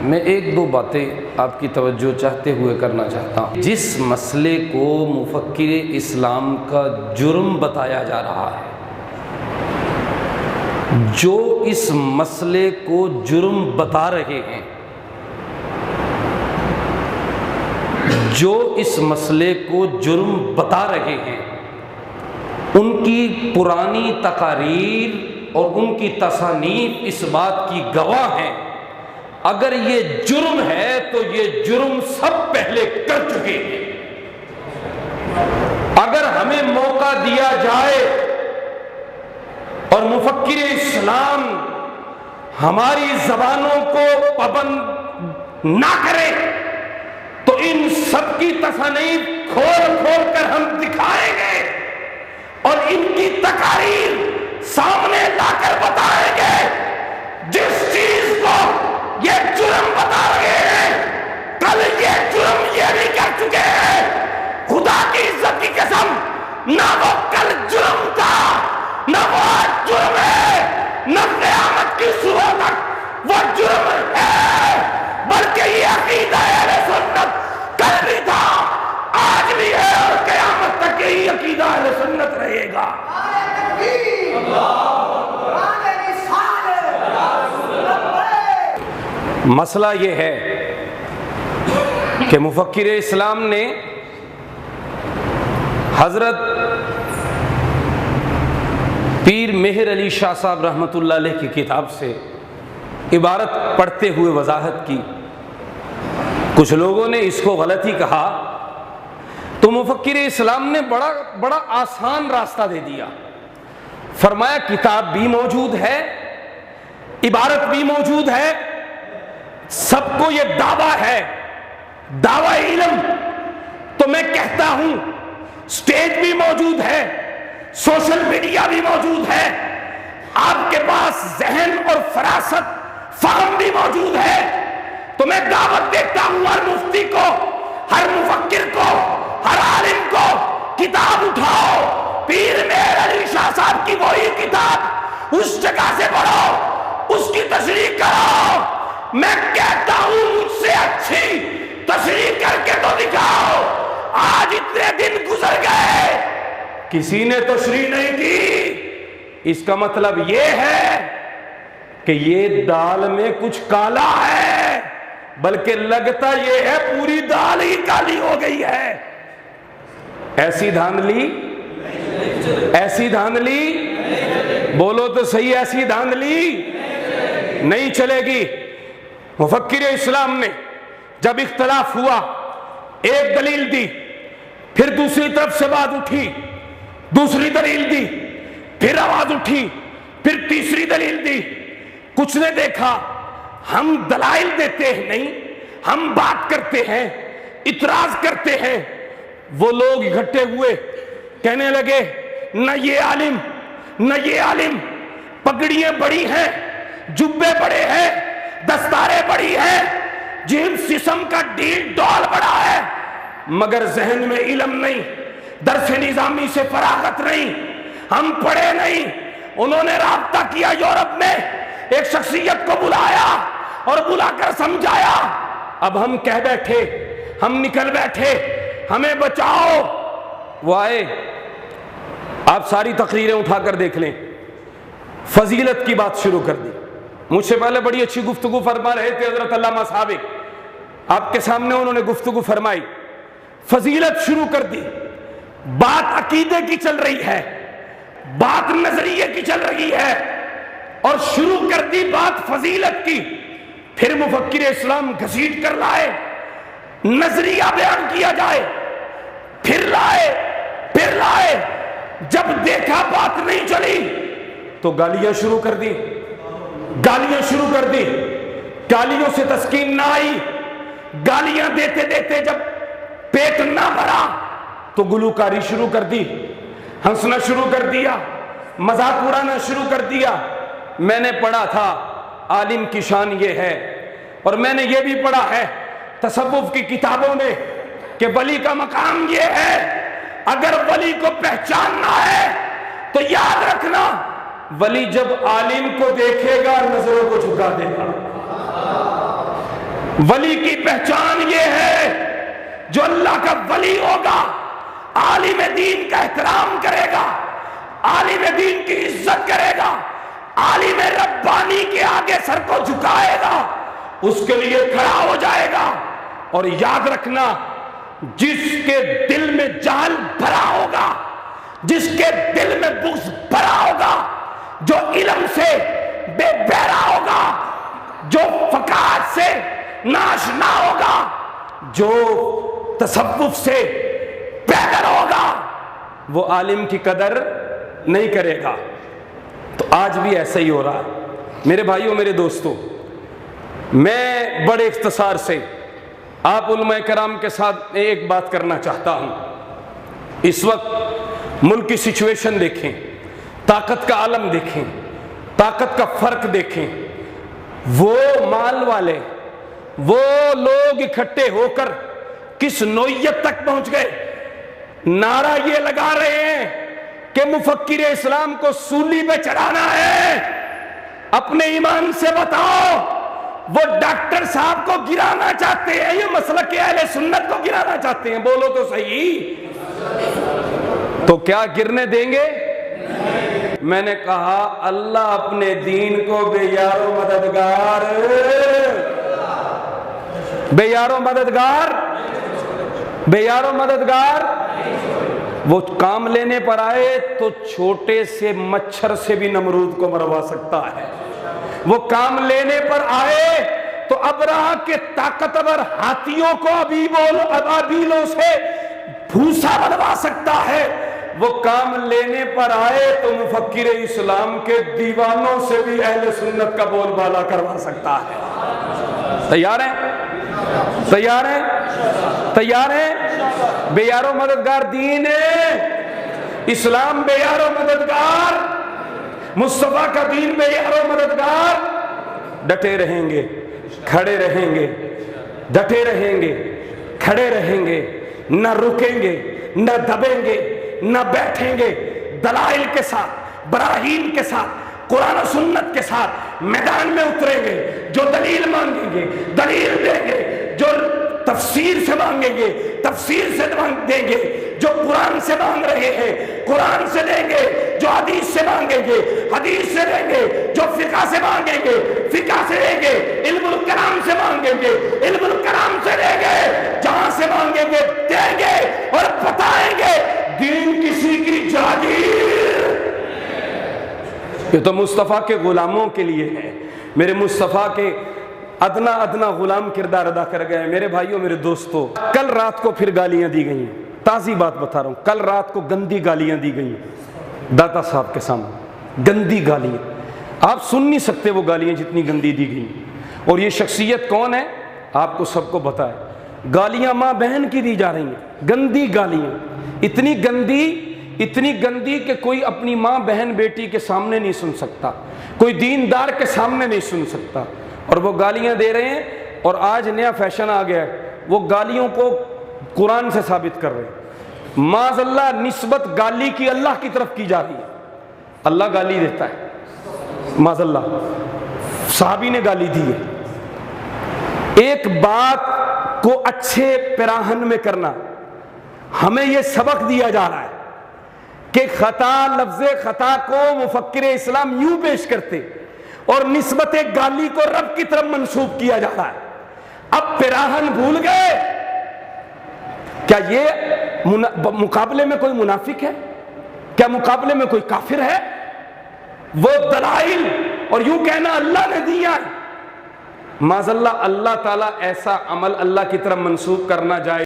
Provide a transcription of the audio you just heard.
میں ایک دو باتیں آپ کی توجہ چاہتے ہوئے کرنا چاہتا ہوں۔ جس مسئلے کو مفکر اسلام کا جرم بتایا جا رہا ہے، جو اس مسئلے کو جرم بتا رہے ہیں، جو اس مسئلے کو جرم بتا رہے ہیں، ان کی پرانی تقاریر اور ان کی تصانیف اس بات کی گواہ ہیں، اگر یہ جرم ہے تو یہ جرم سب پہلے کر چکے ہیں۔ اگر ہمیں موقع دیا جائے اور مفکر اسلام ہماری زبانوں کو پابند نہ کرے تو ان سب کی تصانیف کھول کھول کر ہم دکھائیں گے اور ان کی تقاریر سامنے لا کر بتائیں گے۔ جس چیز کو یہ جرم بتا رہے ہیں، کل یہ جرم یہ بھی کر چکے ہیں۔ خدا کی عزت کی قسم، نہ وہ کل جرم تھا، نہ وہ آج جرم ہے، نہ قیامت کی صبح تک وہ جرم ہے، بلکہ یہ عقیدہ اہل سنت کل بھی تھا، آج بھی ہے اور قیامت تک یہی عقیدہ اہل سنت رہے گا۔ مسئلہ یہ ہے کہ مفکر اسلام نے حضرت پیر مہر علی شاہ صاحب رحمۃ اللہ علیہ کی کتاب سے عبارت پڑھتے ہوئے وضاحت کی۔ کچھ لوگوں نے اس کو غلط ہی کہا، تو مفکر اسلام نے بڑا آسان راستہ دے دیا۔ فرمایا کتاب بھی موجود ہے، عبارت بھی موجود ہے، سب کو یہ دعویٰ ہے، دعویٰ علم، تو میں کہتا ہوں سٹیج بھی موجود ہے، سوشل میڈیا بھی موجود ہے، آپ کے پاس ذہن اور فراست فہم بھی موجود ہے، تو میں دعوت دیتا ہوں ہر مفتی کو، ہر مفکر کو، ہر عالم کو، کتاب اٹھاؤ، پیر مہر علی شاہ صاحب کی وہی کتاب اس جگہ سے پڑھو، اس کی تشریح کرو۔ میں کہتا ہوں مجھ سے اچھی تشریح کر کے تو دکھاؤ۔ آج اتنے دن گزر گئے، کسی نے تشریح نہیں کی، اس کا مطلب یہ ہے کہ یہ دال میں کچھ کالا ہے، بلکہ لگتا یہ ہے پوری دال ہی کالی ہو گئی ہے۔ ایسی دھاندلی، ایسی دھاندلی، بولو تو صحیح، ایسی دھاندلی نہیں چلے گی۔ مفکر اسلام نے جب اختلاف ہوا، ایک دلیل دی، پھر دوسری طرف سے بات اٹھی، دوسری دلیل دی، پھر آواز اٹھی، پھر تیسری دلیل دی۔ کچھ نے دیکھا ہم دلائل دیتے ہیں نہیں، ہم بات کرتے ہیں، اعتراض کرتے ہیں، وہ لوگ اکٹھے ہوئے، کہنے لگے نہ یہ عالم، نہ یہ عالم، پگڑیاں بڑی ہیں، جبے بڑے ہیں، دستاریں بڑی ہیں، جسم کا ڈھیل ڈول بڑا ہے، مگر ذہن میں علم نہیں، درس نظامی سے فراغت نہیں، ہم پڑھے نہیں۔ انہوں نے رابطہ کیا یورپ میں، ایک شخصیت کو بلایا اور بلا کر سمجھایا۔ اب ہم کہہ بیٹھے، ہم نکل بیٹھے، ہمیں بچاؤ۔ وہ آئے، آپ ساری تقریریں اٹھا کر دیکھ لیں، فضیلت کی بات شروع کر دی۔ مجھ سے پہلے بڑی اچھی گفتگو فرما رہے تھے حضرت علامہ صاحب، آپ کے سامنے انہوں نے گفتگو فرمائی، فضیلت شروع کر دی، بات عقیدے کی چل رہی ہے، بات نظریے کی چل رہی ہے، اور شروع کر دی بات فضیلت کی۔ پھر مفکر اسلام گھسیٹ کر لائے، نظریہ بیان کیا جائے، پھر لائے، جب دیکھا بات نہیں چلی تو گالیاں شروع کر دی، گالیوں سے تسکین نہ آئی، گالیاں دیتے دیتے جب پیٹ نہ بھرا تو گلوکاری شروع کر دی، ہنسنا شروع کر دیا، مذاق اڑانا شروع کر دیا۔ میں نے پڑھا تھا عالم کی شان یہ ہے، اور میں نے یہ بھی پڑھا ہے تصوف کی کتابوں میں کہ ولی کا مقام یہ ہے، اگر ولی کو پہچاننا ہے تو یاد رکھنا ولی جب عالم کو دیکھے گا نظروں کو جھکا دے گا، ولی کی پہچان یہ ہے جو اللہ کا ولی ہوگا، عالم دین کا احترام کرے گا، عالم دین کی عزت کرے گا، عالم ربانی کے آگے سر کو جھکائے گا، اس کے لیے کھڑا ہو جائے گا۔ اور یاد رکھنا، جس کے دل میں جہل بھرا ہوگا، جس کے دل میں بغض بھرا ہوگا، جو علم سے بے بہرا ہوگا، جو فقاہت سے ناشنا ہوگا، جو تصوف سے بہتر ہوگا، وہ عالم کی قدر نہیں کرے گا۔ تو آج بھی ایسا ہی ہو رہا ہے میرے بھائیوں، میرے دوستوں۔ میں بڑے اختصار سے آپ علماء کرام کے ساتھ ایک بات کرنا چاہتا ہوں۔ اس وقت ملک کی سچویشن دیکھیں، طاقت کا عالم دیکھیں، طاقت کا فرق دیکھیں۔ وہ مال والے، وہ لوگ اکٹھے ہو کر کس نوعیت تک پہنچ گئے، نعرہ یہ لگا رہے ہیں کہ مفکر اسلام کو سولی پہ چڑھانا ہے۔ اپنے ایمان سے بتاؤ، وہ ڈاکٹر صاحب کو گرانا چاہتے ہیں، یہ مسلک اہل سنت کو گرانا چاہتے ہیں؟ بولو تو صحیح۔ تو کیا گرنے دیں گے؟ میں نے کہا اللہ اپنے دین کو بے یار و مددگار، بے یار و مددگار، بے یار و مددگار۔ وہ کام لینے پر آئے تو چھوٹے سے مچھر سے بھی نمرود کو مروا سکتا ہے۔ وہ کام لینے پر آئے تو ابرہہ کے طاقتور ہاتھیوں کو ابابیلوں سے بھوسا بنوا سکتا ہے۔ وہ کام لینے پر آئے تو مفکر اسلام کے دیوانوں سے بھی اہل سنت کا بول بالا کروا سکتا ہے۔ تیار ہیں؟ تیار ہیں؟ تیار ہیں؟ بے یار و مددگار دین ہے، اسلام بے یار و مددگار، مصطفیٰ کا دین بے یار و مددگار۔ ڈٹے رہیں گے، کھڑے رہیں گے، ڈٹے رہیں گے، کھڑے رہیں گے، نہ رکیں گے، نہ دبیں گے، نہ بیٹھیں گے، دلائل کے ساتھ، براہین کے ساتھ، قرآن و سنت کے ساتھ میدان میں اتریں گے۔ جو دلیل مانگیں گے دلیل دیں گے، جو تفسیر سے مانگیں گے تفسیر سے دیں گے، جو قرآن سے مانگ رہے ہیں قرآن سے دیں گے، جو حدیث سے مانگیں گے حدیث سے دیں گے، جو فقہ سے مانگیں گے فقہ سے دیں گے، علم الکلام سے مانگیں گے علم الکلام سے دیں گے، جہاں سے مانگیں گے دیں گے، اور بتائیں گے دین کسی کی جاگیر۔ یہ تو مصطفیٰ کے غلاموں کے لیے ہے۔ میرے مصطفیٰ کے ادنا ادنا غلام کردار ادا کر گئے۔ میرے بھائیوں، میرے دوستوں، کل رات کو پھر گالیاں دی گئی ہیں، تازی بات بتا رہا ہوں، کل رات کو گندی گالیاں دی گئی ہیں داتا صاحب کے سامنے، گندی گالیاں۔ آپ سن نہیں سکتے وہ گالیاں جتنی گندی دی گئی۔ اور یہ شخصیت کون ہے آپ کو سب کو پتہ ہے۔ گالیاں ماں بہن کی دی جا رہی ہیں، گندی گالیاں، اتنی گندی کہ کوئی اپنی ماں بہن بیٹی کے سامنے نہیں سن سکتا، کوئی دیندار کے سامنے نہیں سن سکتا، اور وہ گالیاں دے رہے ہیں۔ اور آج نیا فیشن آ گیا ہے، وہ گالیوں کو قرآن سے ثابت کر رہے ہیں۔ معاذ اللہ، نسبت گالی کی اللہ کی طرف کی جا رہی ہے۔ اللہ گالی دیتا ہے، معاذ اللہ، صحابی نے گالی دی ہے۔ ایک بات کو اچھے پیراہن میں کرنا، ہمیں یہ سبق دیا جا رہا ہے کہ خطا، لفظ خطا کو مفکر اسلام یوں پیش کرتے اور نسبت گالی کو رب کی طرف منسوب کیا جا رہا ہے۔ اب پیراہن بھول گئے؟ کیا یہ مقابلے میں کوئی منافق ہے؟ کیا مقابلے میں کوئی کافر ہے؟ وہ دلائل اور یوں کہنا اللہ نے دیا ہے، معاذ اللہ، اللہ تعالیٰ ایسا عمل اللہ کی طرف منسوب کرنا جائے